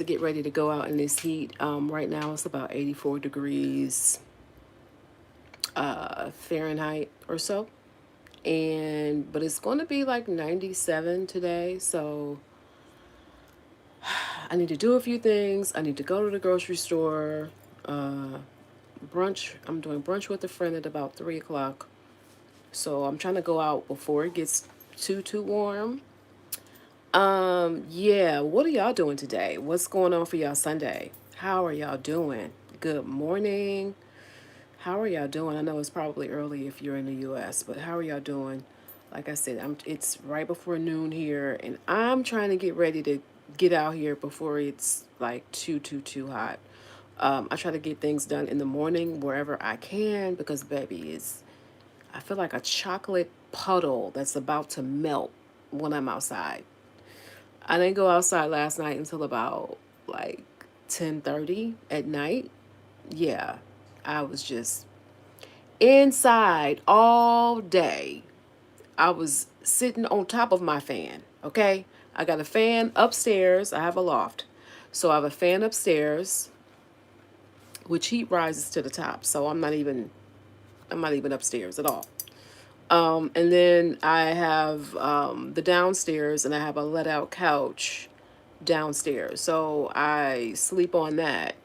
to get ready to go out in this heat. Right now it's about 84 degrees Fahrenheit or so. But it's going to be like 97 today. So I need to do a few things. I need to go to the grocery store. Uh, Brunch. I'm doing brunch with a friend at about 3 o'clock. So I'm trying to go out before it gets too warm. Yeah, what are y'all doing today? What's going on for y'all Sunday? How are y'all doing? Good morning. How are y'all doing? I know it's probably early if you're in the US, but how are y'all doing? Like I said, it's right before noon here and I'm trying to get ready to get out here before it's like too hot. I try to get things done in the morning wherever I can because baby is I feel like a chocolate puddle that's about to melt when I'm outside. I didn't go outside last night until about like 10:30 at night. Yeah, I was just inside all day. I was sitting on top of my fan, okay? I got a fan upstairs. I have a loft. So I have a fan upstairs which heat rises to the top. So I'm not even upstairs at all. And then I have the downstairs and I have a let out couch downstairs. So I sleep on that,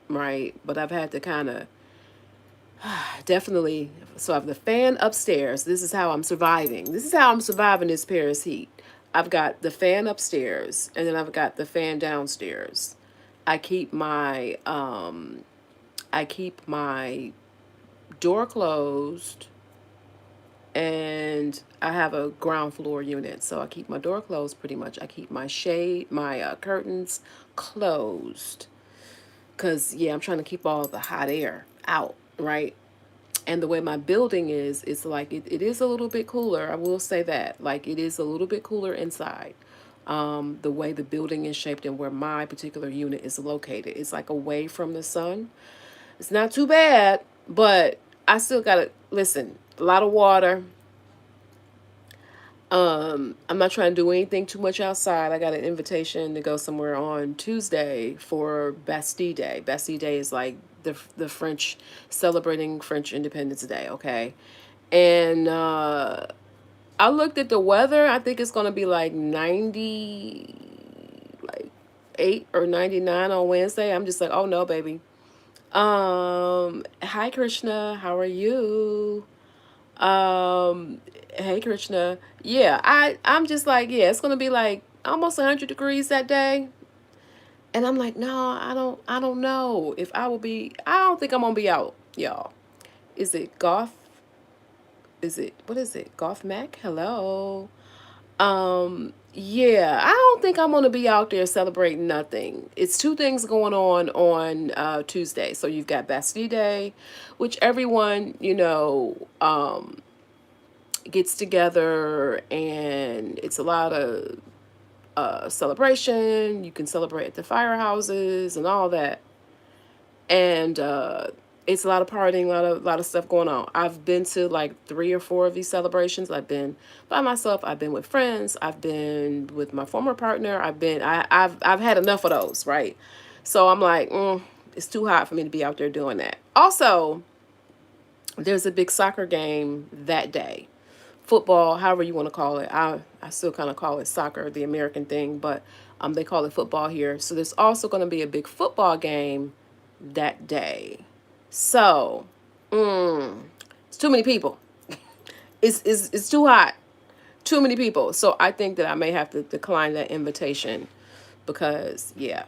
right? But I've had to kind of definitely. So I have the fan upstairs. This is how I'm surviving. This is how I'm surviving this Paris heat. I've got the fan upstairs and then I've got the fan downstairs. I keep my I keep my door closed and I have a ground floor unit, so I keep my door closed pretty much. I keep my curtains closed, cause yeah, I'm trying to keep all the hot air out, right? And the way my building is, it's like it is a little bit cooler. I will say that, like it is a little bit cooler inside. The way the building is shaped and where my particular unit is located, it's like away from the sun. It's not too bad, but I still gotta listen. A lot of water, I'm not trying to do anything too much outside. I got an invitation to go somewhere on Tuesday for Bastille Day. Bastille Day is like the French celebrating French Independence Day, okay? And I looked at the weather. I think it's going to be like 90 like 8 or 99 on Wednesday. I'm just like, "Oh no, baby." Hi Krishna, how are you? Um, hey Krishna. Yeah, I'm just like, yeah, it's gonna be like almost 100 degrees that day. And I'm like, no, I don't know if I will be I don't think I'm gonna be out, y'all. Is it Goth? Is it what is it? Goth Mac? Hello. Yeah, I don't think I'm gonna be out there celebrating nothing. It's two things going on Tuesday. So you've got Bastille Day, which everyone, gets together and it's a lot of celebration. You can celebrate at the firehouses and all that. And it's a lot of partying, a lot of stuff going on. I've been to like three or four of these celebrations. I've been by myself. I've been with friends. I've been with my former partner. I've had enough of those, right? So I'm like, it's too hot for me to be out there doing that. Also, there's a big soccer game that day, football, however you want to call it. I still kind of call it soccer, the American thing, but they call it football here. So there's also going to be a big football game that day. So, it's too many people. It's too hot. Too many people. So I think that I may have to decline that invitation because yeah,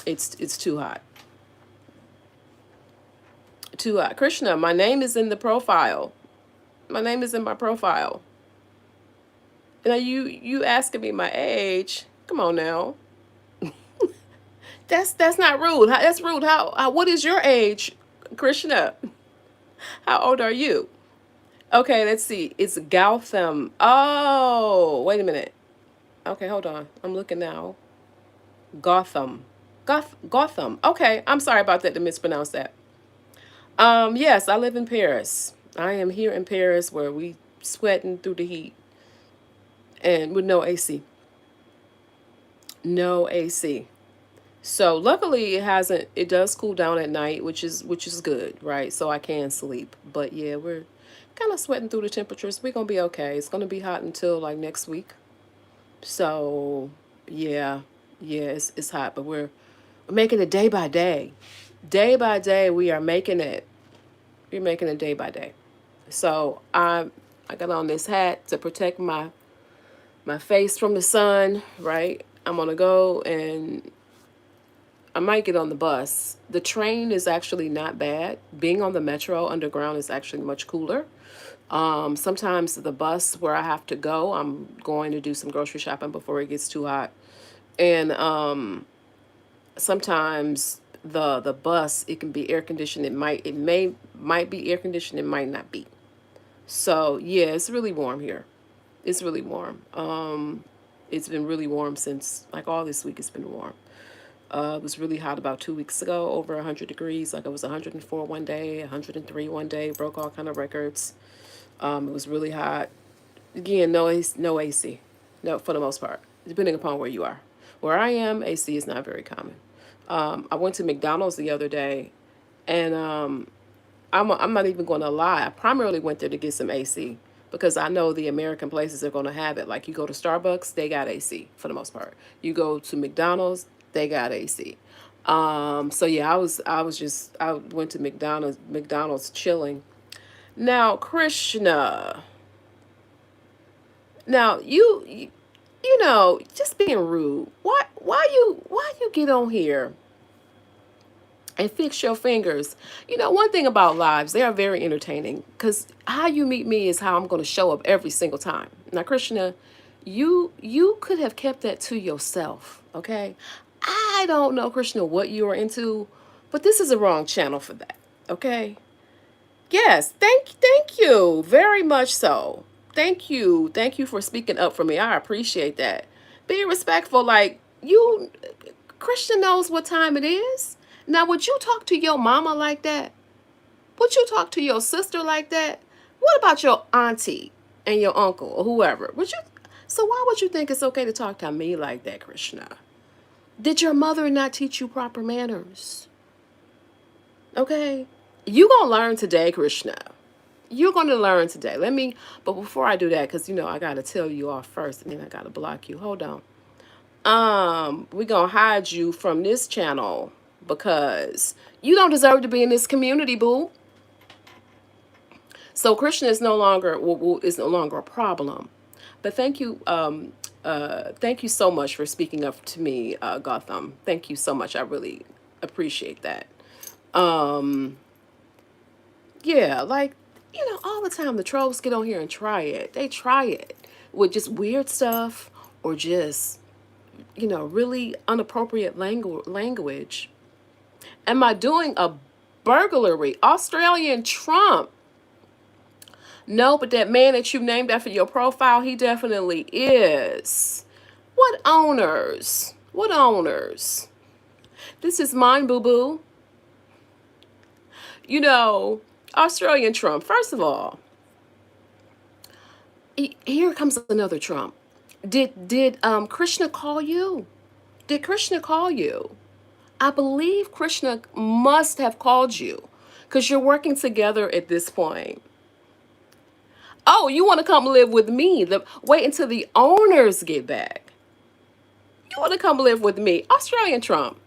it's too hot. Too hot. Krishna, my name is in the profile. My name is in my profile. Now you asking me my age? Come on now. That's not rude. That's rude. What is your age, Krishna? How old are you? Okay, let's see. It's Gotham. Oh, wait a minute. Okay, hold on. I'm looking now. Gotham. Gotham. Okay, I'm sorry about that to mispronounce that. Yes, I live in Paris. I am here in Paris where we sweating through the heat and with no AC. No AC. So luckily it hasn't, it does cool down at night, which is good, right? So I can sleep. But yeah, we're kind of sweating through the temperatures. We're gonna be okay. It's gonna be hot until like next week. So yeah, yeah, it's hot, but we're making it day by day. Day by day we are making it. We're making it day by day. So I got on this hat to protect my face from the sun, right? I'm gonna go and I might get on the bus. The train is actually not bad. Being on the metro underground is actually much cooler. Sometimes the bus where I have to go, I'm going to do some grocery shopping before it gets too hot. And sometimes the bus, it can be air conditioned. It might be air conditioned, it might not be. So yeah, it's really warm here. It's really warm. It's been really warm since like all this week. It's been warm. It was really hot about 2 weeks ago, over 100 degrees. Like it was 104 one day, 103 one day, broke all kind of records. It was really hot. Again, no AC, no, for the most part, depending upon where you are. Where I am, AC is not very common. I went to McDonald's the other day, and I'm not even going to lie. I primarily went there to get some AC because I know the American places are going to have it. Like you go to Starbucks, they got AC for the most part. You go to McDonald's, they got AC. So yeah, I went to McDonald's chilling. Now, Krishna, now you know, just being rude. Why you get on here and fix your fingers? You know, one thing about lives, they are very entertaining because how you meet me is how I'm going to show up every single time. Now, Krishna, you could have kept that to yourself, okay? I don't know, Krishna, what you are into, but this is the wrong channel for that, okay? Yes, thank you very much so. Thank you for speaking up for me. I appreciate that. Be respectful, like you. Christian knows what time it is. Now, would you talk to your mama like that? Would you talk to your sister like that? What about your auntie and your uncle or whoever? Would you? So why would you think it's okay to talk to me like that, Krishna? Did your mother not teach you proper manners? Okay, you gonna learn today, Krishna. You're gonna learn today. But before I do that, because you know I gotta tell you off first, and then I gotta block you. Hold on. We're gonna hide you from this channel because you don't deserve to be in this community, boo. So Christian is no longer is no longer a problem. But thank you so much for speaking up to me, Gotham. Thank you so much. I really appreciate that. Um, yeah, like all the time the trolls get on here and try it. They try it with just weird stuff or just really inappropriate language. Am I doing a burglary? Australian Trump. No, but that man that you named after your profile, he definitely is. What owners? What owners? This is mine, boo boo. You know, Australian Trump. First of all, here comes another Trump. Did Krishna call you? Did Krishna call you? I believe Krishna must have called you because you're working together at this point. Oh, you want to come live with me? Wait until the owners get back. You want to come live with me? Australian Trump,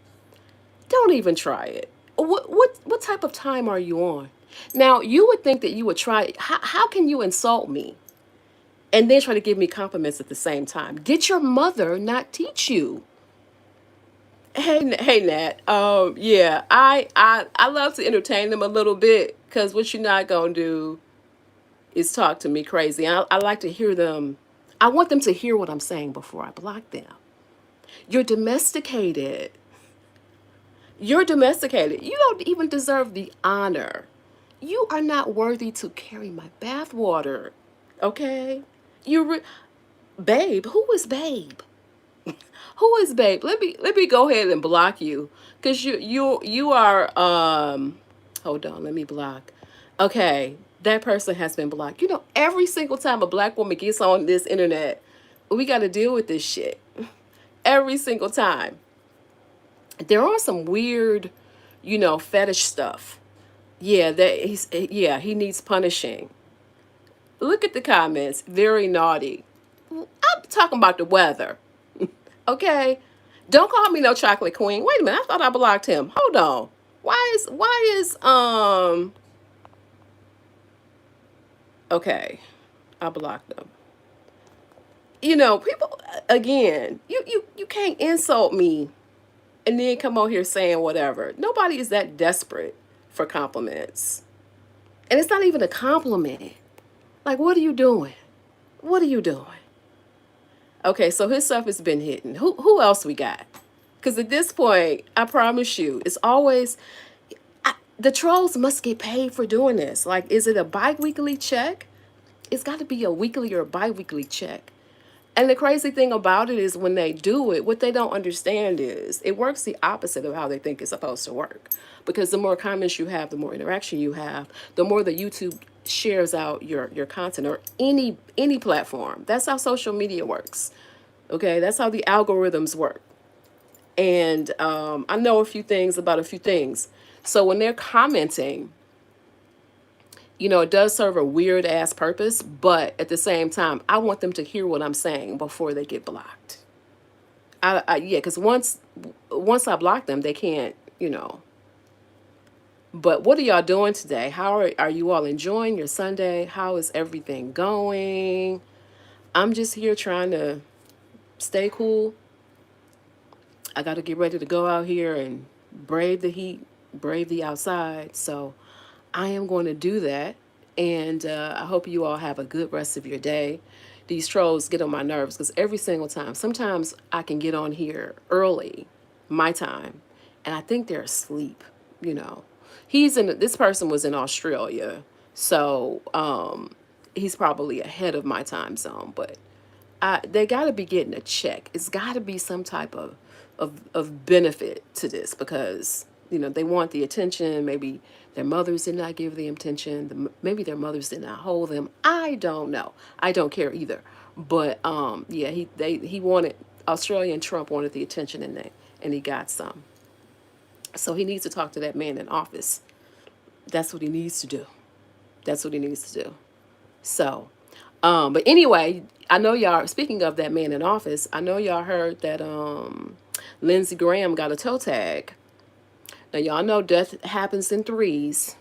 don't even try it. What type of time are you on? Now, you would think that you would try. How can you insult me and then try to give me compliments at the same time? Did your mother not teach you? Hey, Nat. Yeah, I love to entertain them a little bit because what you're not gonna do is talk to me crazy. I like to hear them. I want them to hear what I'm saying before I block them. You're domesticated. You're domesticated. You don't even deserve the honor. You are not worthy to carry my bathwater. Okay? Babe. Who is Babe? Who is Babe? Let me go ahead and block you, cause you are Hold on, let me block. Okay, that person has been blocked. You know, every single time a black woman gets on this internet, we got to deal with this shit. Every single time. They're on some weird, fetish stuff. Yeah, he needs punishing. Look at the comments. Very naughty. I'm talking about the weather. Okay? Don't call me no chocolate queen. Wait a minute. I thought I blocked him. Hold on. Why is okay. I blocked them. People again, you can't insult me and then come on here saying whatever. Nobody is that desperate for compliments. And it's not even a compliment. Like, what are you doing? What are you doing? Okay, so his stuff has been hitting. Who else we got? Because at this point, I promise you, it's always the trolls must get paid for doing this. Like, is it a bi-weekly check? It's got to be a weekly or a bi-weekly check. And the crazy thing about it is when they do it, what they don't understand is it works the opposite of how they think it's supposed to work. Because the more comments you have, the more interaction you have, the more that YouTube shares out your content, or any platform. That's how social media works. Okay, that's how the algorithms work. And I know a few things about a few things. So when they're commenting, it does serve a weird ass purpose, but at the same time, I want them to hear what I'm saying before they get blocked. Yeah, because once I block them, they can't, But what are y'all doing today? How are you all enjoying your Sunday? How is everything going? I'm just here trying to stay cool. I got to get ready to go out here and brave the heat, brave the outside. So I am going to do that. And I hope you all have a good rest of your day. These trolls get on my nerves because every single time, sometimes I can get on here early, my time, and I think they're asleep, you know. This person was in Australia, so he's probably ahead of my time zone, but they got to be getting a check. It's got to be some type of benefit to this because they want the attention. Maybe their mothers did not give them attention. Maybe their mothers did not hold them. I don't know. I don't care either. But yeah, he wanted Australian Trump wanted the attention and he got some. So he needs to talk to that man in office. That's what he needs to do. That's what he needs to do. So, but anyway, I know y'all, speaking of that man in office, I know y'all heard that Lindsey Graham got a toe tag. Now, y'all know death happens in threes.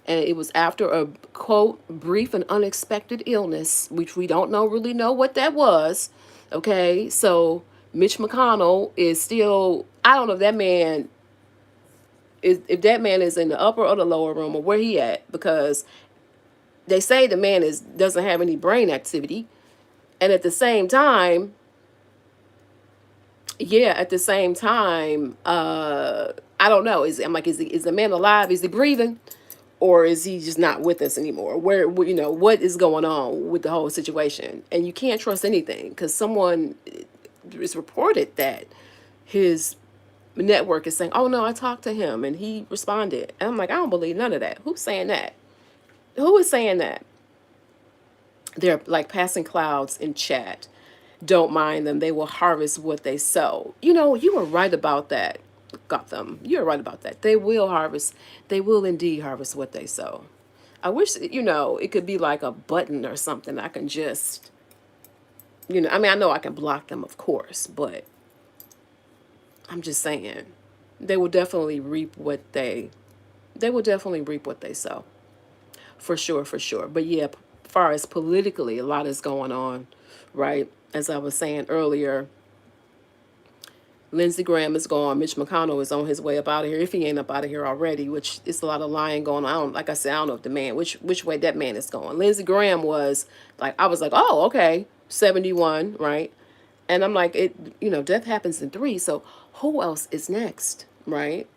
And it was after a, quote, brief and unexpected illness, which we don't really know what that was. Okay, so Mitch McConnell is still, I don't know if that man if that man is in the upper or the lower room or where he at, because they say the man doesn't have any brain activity. And at the same time, yeah, at the same time, I don't know. Is the man alive? Is he breathing? Or is he just not with us anymore? What is going on with the whole situation? And you can't trust anything because someone is reported that his network is saying, oh no, I talked to him and he responded. And I'm like, I don't believe none of that. Who's saying that? Who is saying that? They're like passing clouds in chat. Don't mind them. They will harvest what they sow. You were right about that, Gotham. You're right about that. They will harvest. They will indeed harvest what they sow. I wish, it could be like a button or something. I can just, I know I can block them, of course, but I'm just saying they will definitely reap what they will definitely reap what they sow. For sure, for sure. But yeah, as far as politically, a lot is going on, right? As I was saying earlier, Lindsey Graham is gone. Mitch McConnell is on his way up out of here. If he ain't up out of here already, which is a lot of lying going on. Like I said, I don't know if the man, which way that man is going. Lindsey Graham was like, I was like, oh, okay, 71, right? And I'm like, death happens in three. So who else is next, right?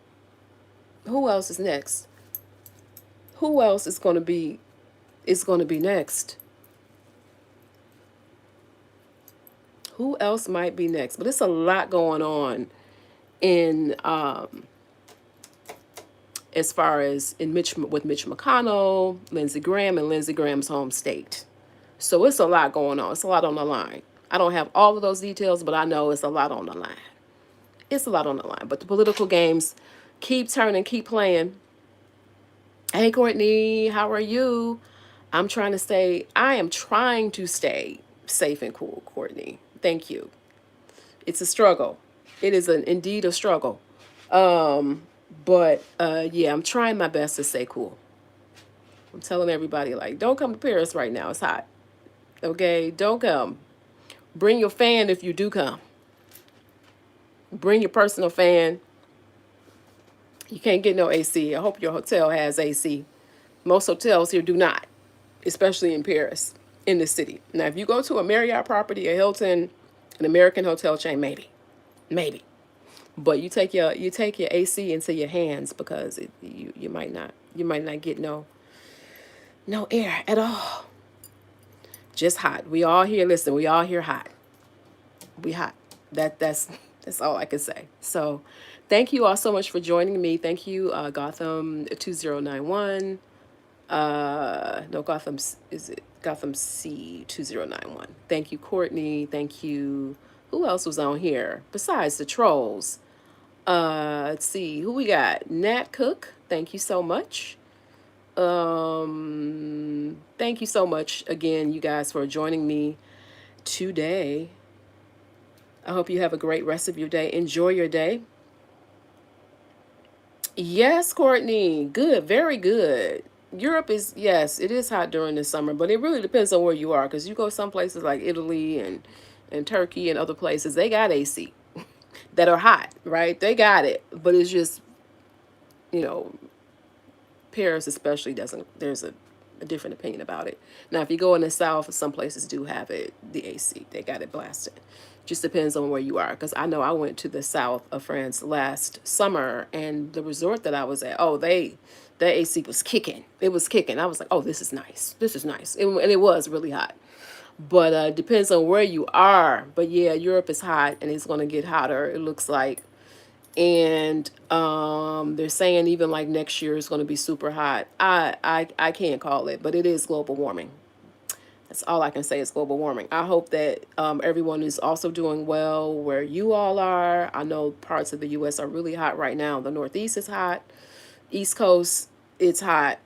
Who else is next? Who else is going to be next? Who else might be next? But it's a lot going on in as far as with Mitch McConnell, Lindsey Graham, and Lindsey Graham's home state. So it's a lot going on. It's a lot on the line. I don't have all of those details, but I know it's a lot on the line. It's a lot on the line. But the political games keep turning, keep playing. Hey, Courtney, how are you? I am trying to stay safe and cool, Courtney. Thank you. It's a struggle. It is indeed a struggle. But yeah, I'm trying my best to stay cool. I'm telling everybody, like, don't come to Paris right now. It's hot. Okay? Don't come. Bring your fan if you do come. Bring your personal fan. You can't get no AC. I hope your hotel has AC. Most hotels here do not, especially in Paris, in the city. Now, if you go to a Marriott property, a Hilton, an American hotel chain, maybe. But you take your AC into your hands because you might not get no air at all. Just hot. We all here. Listen, we all here hot. We hot. That's all I can say. So, thank you all so much for joining me. Thank you, Gotham 2091. No, is it Gotham C 2091? Thank you, Courtney. Thank you. Who else was on here besides the trolls? Let's see who we got. Nat Cook. Thank you so much. Thank you so much again, you guys, for joining me today. I hope you have a great rest of your day. Enjoy your day. Yes, Courtney. Good. Very good. Europe is, yes, it is hot during the summer, but it really depends on where you are. Because you go some places like Italy and Turkey and other places, they got AC that are hot, right? They got it. But it's just, you know, Paris especially doesn't, there's a different opinion about it. Now, if you go in the South, some places do have it, the AC. They got it blasted. Just depends on where you are. Because I know I went to the south of France last summer, and the resort that I was at, oh, the AC was kicking. It was kicking. I was like, oh, this is nice. This is nice. And it was really hot. But depends on where you are. But yeah, Europe is hot, and it's going to get hotter, it looks like. And they're saying even like next year is going to be super hot. I can't call it, but it is global warming. That's all I can say is global warming. I hope that everyone is also doing well where you all are. I know parts of the U.S. are really hot right now. The Northeast is hot. East Coast, it's hot.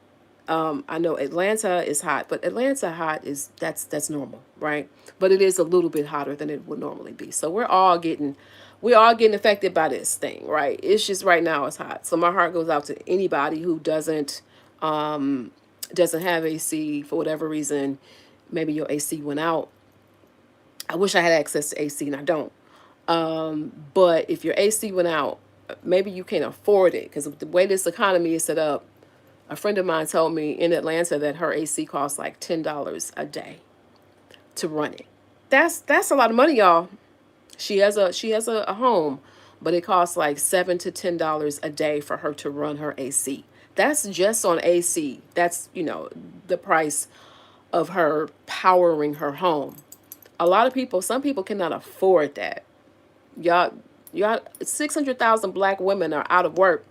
I know Atlanta is hot, but Atlanta hot is that's normal, right? But it is a little bit hotter than it would normally be. So we're all getting affected by this thing, right? It's just right now it's hot. So my heart goes out to anybody who doesn't have AC for whatever reason. Maybe your AC went out. I wish I had access to AC and I don't. But if your AC went out, maybe you can't afford it because the way this economy is set up. A friend of mine told me in Atlanta that her AC costs like $10 a day to run it. That's a lot of money, y'all. She has a home, but it costs like $7 to $10 a day for her to run her AC. That's just on AC. That's the price of her powering her home. Some people cannot afford that. Y'all, 600,000 black women are out of work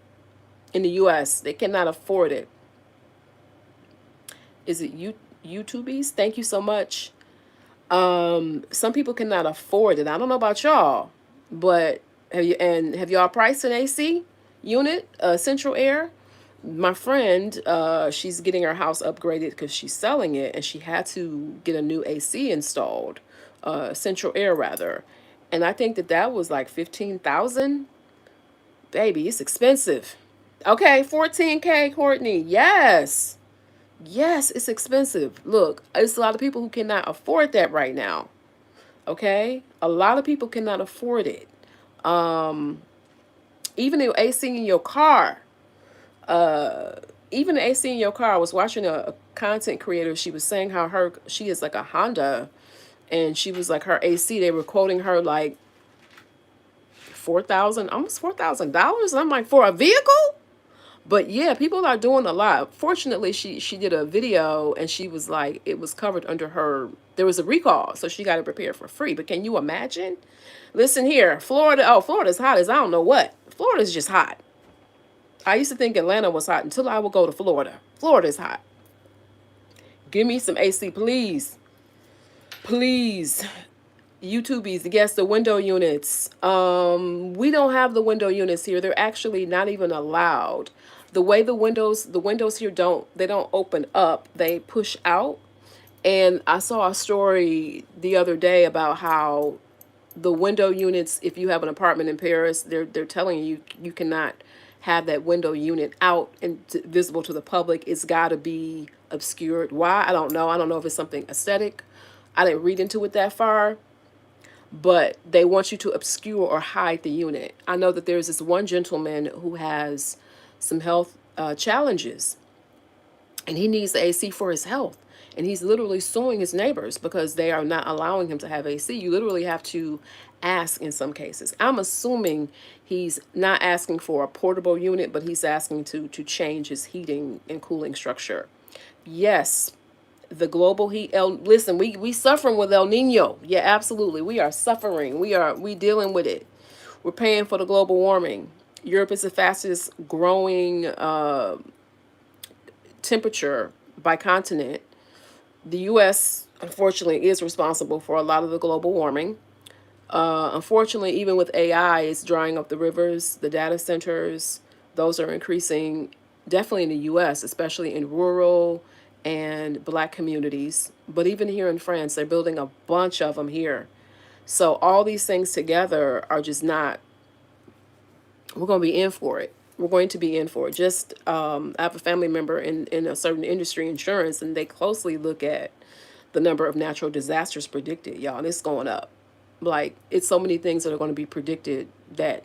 in the U.S. They cannot afford it. Is it YouTubies? Thank you so much. Some people cannot afford it. I don't know about y'all, but have y'all priced an AC unit, Central Air? My friend, she's getting her house upgraded because she's selling it, and she had to get a new AC installed, Central Air rather, and I think that was like 15,000. Baby, it's expensive. Okay, 14K, Courtney. Yes. Yes, it's expensive. Look, it's a lot of people who cannot afford that right now. Okay? A lot of people cannot afford it. Um, even the AC in your car. Uh, even the AC in your car. I was watching a content creator. She was saying how she is like a Honda, and she was like her AC. They were quoting her like 4,000, almost $4,000. And I'm like, for a vehicle? But yeah, people are doing a lot. Fortunately, she did a video and she was like, it was covered under her. There was a recall, so she got it repaired for free. But can you imagine? Listen here, Florida. Oh, Florida's hot as I don't know what. Florida's just hot. I used to think Atlanta was hot until I would go to Florida. Florida's hot. Give me some AC, please. Please. YouTubies, yes, the window units. We don't have the window units here. They're actually not even allowed. The way the windows here don't open up. They push out. And I saw a story the other day about how the window units, if you have an apartment in Paris, they're telling you you cannot have that window unit out and visible to the public. It's got to be obscured. Why? I don't know. I don't know if it's something aesthetic. I didn't read into it that far, but they want you to obscure or hide the unit. I know that there's this one gentleman who has some health challenges, and he needs the AC for his health. And he's literally suing his neighbors because they are not allowing him to have AC. You literally have to ask in some cases. I'm assuming he's not asking for a portable unit, but he's asking to change his heating and cooling structure. Yes, the global heat. Listen, we suffering with El Nino. Yeah, absolutely. We are suffering. We dealing with it. We're paying for the global warming. Europe is the fastest growing temperature by continent. The U.S. unfortunately is responsible for a lot of the global warming. Unfortunately, even with AI, it's drying up the rivers, the data centers. Those are increasing definitely in the U.S., especially in rural and black communities. But even here in France, they're building a bunch of them here. So all these things together are just not, we're going to be in for it. We're going to be in for it. Just, I have a family member in a certain industry, insurance, and they closely look at the number of natural disasters predicted, y'all, and it's going up. Like, it's so many things that are going to be predicted that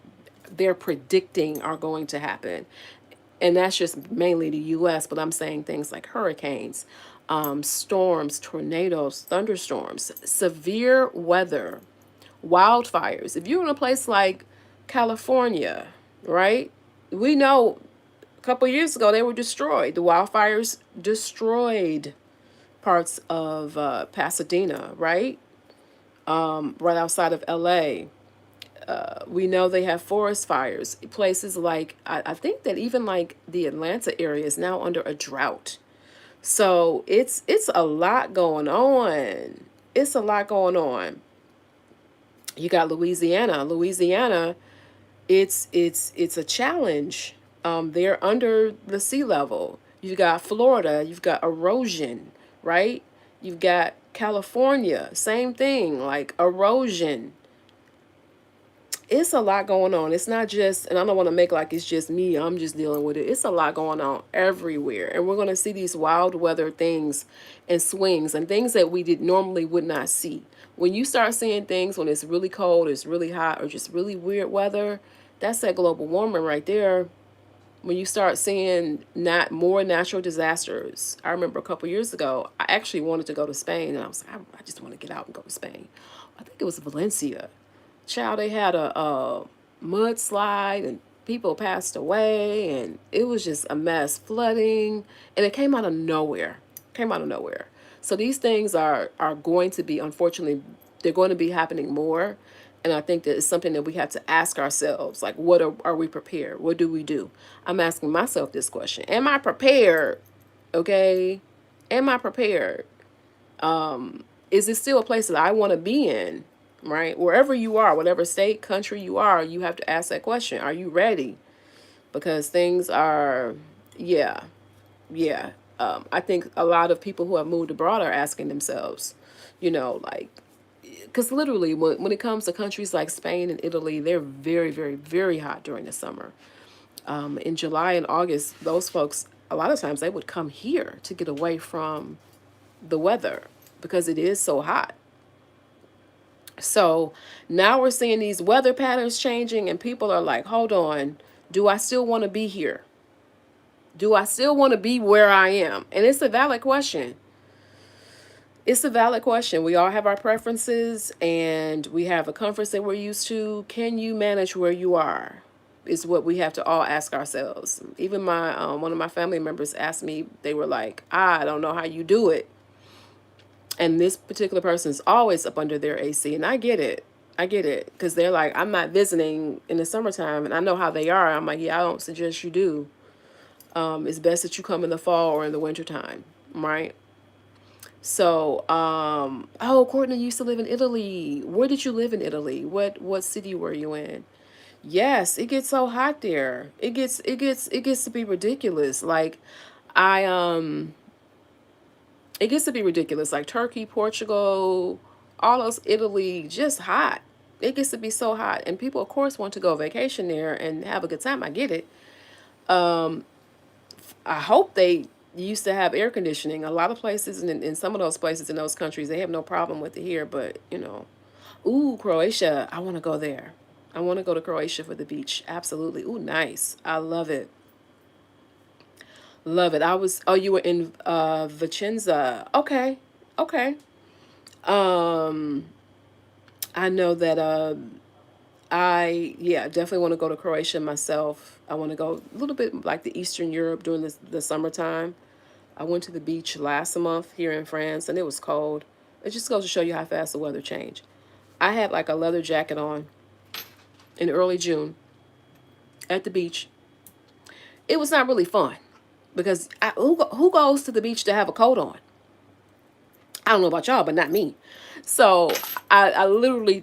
they're predicting are going to happen. And that's just mainly the US, but I'm saying things like hurricanes, storms, tornadoes, thunderstorms, severe weather, wildfires. If you're in a place like California, right? We know a couple years ago they were destroyed. The wildfires destroyed parts of Pasadena, right? Right outside of LA. We know they have forest fires. Places like, I think that even like the Atlanta area is now under a drought. So it's a lot going on. It's a lot going on. You got Louisiana. Louisiana, it's a challenge. They're under the sea level. You've got Florida, you've got erosion, right? You've got California, same thing, like erosion. It's a lot going on. It's not just, and I don't want to make like it's just me, I'm just dealing with it. It's a lot going on everywhere. And we're going to see these wild weather things and swings and things that we did normally would not see. When you start seeing things when it's really cold, it's really hot, or just really weird weather, that's that global warming right there. When you start seeing not more natural disasters. I remember a couple years ago, I actually wanted to go to Spain, and I was like, I just want to get out and go to Spain. I think it was Valencia. Child, they had a mudslide and people passed away, and it was just a mess, flooding, and it came out of nowhere. Came out of nowhere. So these things are going to be, unfortunately, they're going to be happening more. And I think that it's something that we have to ask ourselves, like, what are we prepared? What do we do? I'm asking myself this question. Am I prepared? Okay. Am I prepared? Is it still a place that I want to be in? Right? Wherever you are, whatever state, country you are, you have to ask that question. Are you ready? Because things are, yeah, yeah. I think a lot of people who have moved abroad are asking themselves, like, because literally when it comes to countries like Spain and Italy, they're very, very, very hot during the summer. In July and August, those folks, a lot of times they would come here to get away from the weather because it is so hot. So now we're seeing these weather patterns changing, and people are like, hold on, do I still want to be here? Do I still want to be where I am? And it's a valid question. It's a valid question. We all have our preferences and we have a comforts that we're used to. Can you manage where you are? Is what we have to all ask ourselves. Even my one of my family members asked me, they were like, I don't know how you do it. And this particular person is always up under their AC, and I get it. I get it because they're like, I'm not visiting in the summertime, and I know how they are. I'm like, yeah, I don't suggest you do. It's best that you come in the fall or in the wintertime, right? So, oh, Courtney used to live in Italy. Where did you live in Italy? What city were you in? Yes, it gets so hot there. It gets to be ridiculous. Like I it gets to be ridiculous. Like Turkey, Portugal, all those Italy, just hot. It gets to be so hot, and people, of course, want to go vacation there and have a good time. I get it. Um, I hope they used to have air conditioning. A lot of places, and in some of those places in those countries, they have no problem with it here. But ooh, Croatia, I want to go there. I want to go to Croatia for the beach. Absolutely. Ooh, nice. I love it. Love it. Oh, you were in Vicenza. Okay. Okay. Um I know that I definitely want to go to Croatia myself. I want to go a little bit like the Eastern Europe during the summertime. I went to the beach last month here in France and it was cold. It just goes to show you how fast the weather change. I had like a leather jacket on in early June at the beach. It was not really fun because who goes to the beach to have a coat on? I don't know about y'all, but not me. So I literally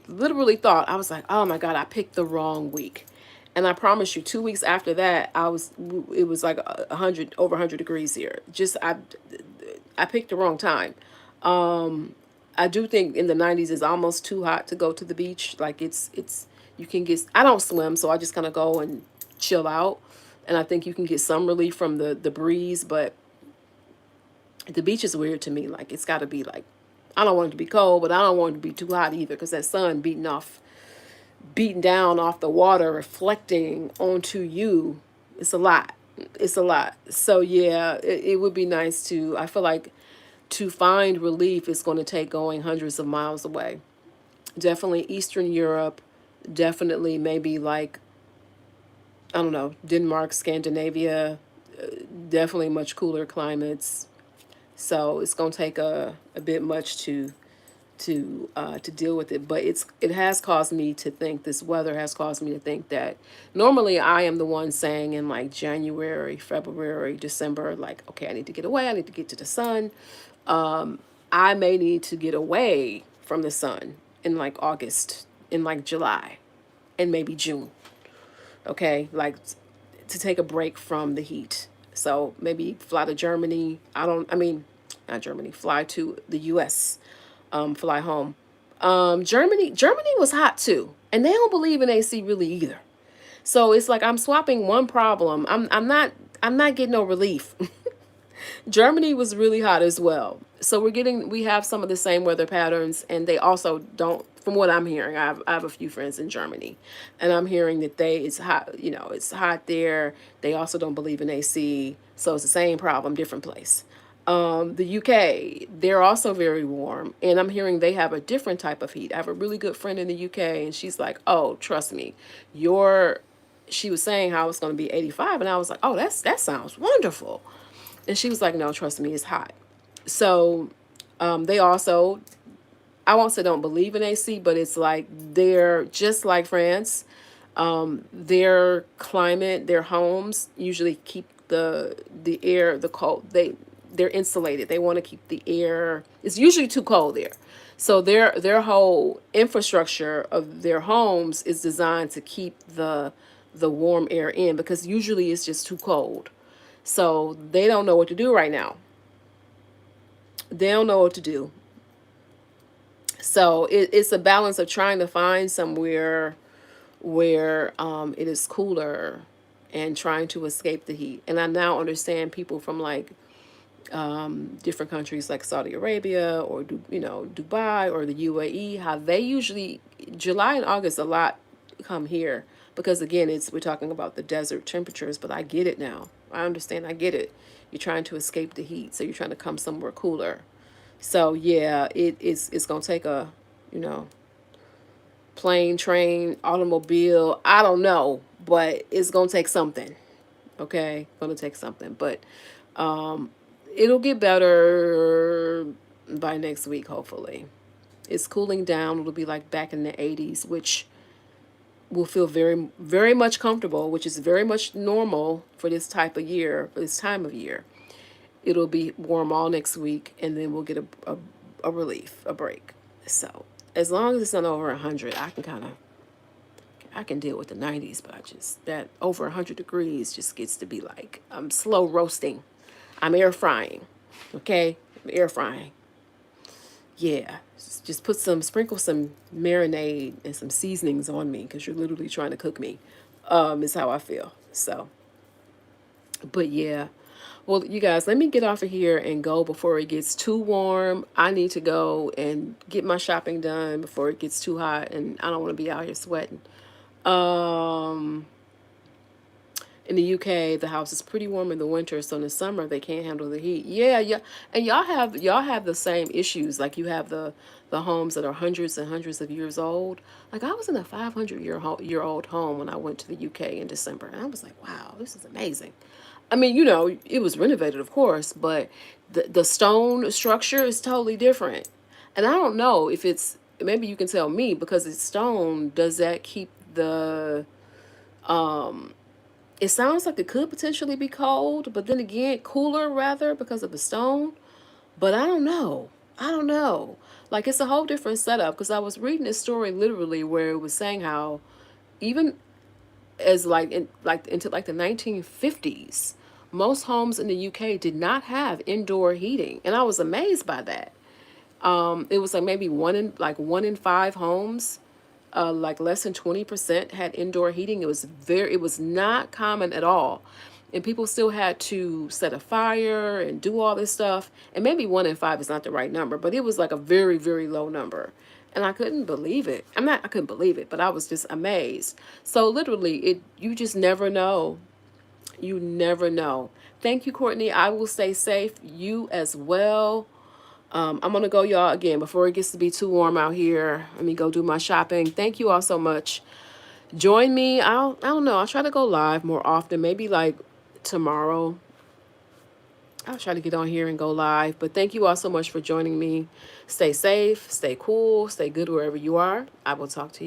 thought, I was like, oh my God, I picked the wrong week. And I promise you, 2 weeks after that, it was like 100, over 100 degrees here. I picked the wrong time. I do think in the 90s is almost too hot to go to the beach. Like you can get, I don't swim, so I just kind of go and chill out. And I think you can get some relief from the breeze, but the beach is weird to me. Like it's got to be like, I don't want it to be cold, but I don't want it to be too hot either, because that sun beating down off the water, reflecting onto you. It's a lot. It's a lot. So yeah, it would be nice to. I feel like to find relief is going to take going hundreds of miles away. Definitely Eastern Europe. Definitely maybe like, I don't know, Denmark, Scandinavia. Definitely much cooler climates. So it's gonna take a bit much to deal with it. But it has caused me to think, this weather has caused me to think that normally I am the one saying in like January, February, December, like, okay, I need to get away, I need to get to the sun. I may need to get away from the sun in like August, in like July, and maybe June. Okay, like to take a break from the heat. So maybe fly to Germany. I mean, not Germany, fly to the US, fly home. Germany was hot too. And they don't believe in AC really either. So it's like I'm swapping one problem. I'm not getting no relief. Germany was really hot as well. So we have some of the same weather patterns, and they also don't. From what I'm hearing, I have a few friends in Germany, and I'm hearing that it's hot. It's hot there. They also don't believe in AC, so it's the same problem, different place. The UK, they're also very warm, and I'm hearing they have a different type of heat. I have a really good friend in the UK, and she's like, "Oh, trust me, your." She was saying how it's going to be 85, and I was like, "Oh, that sounds wonderful." And she was like, no, trust me, it's hot. So they also, I won't say don't believe in AC, but it's like they're just like France. Their climate, their homes usually keep the air, the cold. They're insulated. They want to keep the air. It's usually too cold there. So their whole infrastructure of their homes is designed to keep the warm air in, because usually it's just too cold. So they don't know what to do right now. They don't know what to do. So it's a balance of trying to find somewhere where it is cooler and trying to escape the heat. And I now understand people from like different countries like Saudi Arabia or Dubai or the UAE, how they usually July and August a lot come here, because again we're talking about the desert temperatures. But I get it now. I understand. I get it. You're trying to escape the heat, so you're trying to come somewhere cooler. So yeah, it's gonna take a you know plane, train, automobile. I don't know, but it's gonna take something. Okay, gonna take something, but um, it'll get better by next week, hopefully. It's cooling down. It'll be like back in the 80s, which will feel very, very much comfortable, which is very much normal for this type of year, for this time of year. it'll be warm all next week, and then we'll get a relief, a break. So as long as it's not over 100, I can deal with the 90s, but I just that over 100 degrees just gets to be like I'm slow roasting. I'm air frying. Okay? I'm air frying. Yeah. Just sprinkle some marinade and some seasonings on me because you're literally trying to cook me. Is how I feel. So, but yeah. Well, you guys, let me get off of here and go before it gets too warm. I need to go and get my shopping done before it gets too hot, and I don't want to be out here sweating. Um, in the UK, the house is pretty warm in the winter, so in the summer they can't handle the heat. Yeah, yeah, and y'all have the same issues. Like you have the homes that are hundreds and hundreds of years old. Like I was in a 500 year old home when I went to the UK in December, and I was like, wow, this is amazing. I mean, it was renovated, of course, but the stone structure is totally different. And I don't know if it's maybe you can tell me because it's stone. Does that keep the it sounds like it could potentially be cold, but then again, cooler rather because of the stone. But I don't know. I don't know. Like it's a whole different setup because I was reading this story literally where it was saying how even as like into like the 1950s, most homes in the UK did not have indoor heating, and I was amazed by that. It was like maybe one in five homes, like less than 20% had indoor heating. It was not common at all. And people still had to set a fire and do all this stuff. And maybe one in five is not the right number, but it was like a very, very low number. And I couldn't believe it. I couldn't believe it, but I was just amazed. So literally you just never know. You never know. Thank you, Courtney. I will stay safe. You as well. I'm gonna go, y'all, again before it gets to be too warm out here. Let me go do my shopping. Thank you all so much. Join me. I don't know. I'll try to go live more often. Maybe like tomorrow. I'll try to get on here and go live. But thank you all so much for joining me. Stay safe, stay cool, stay good wherever you are. I will talk to you.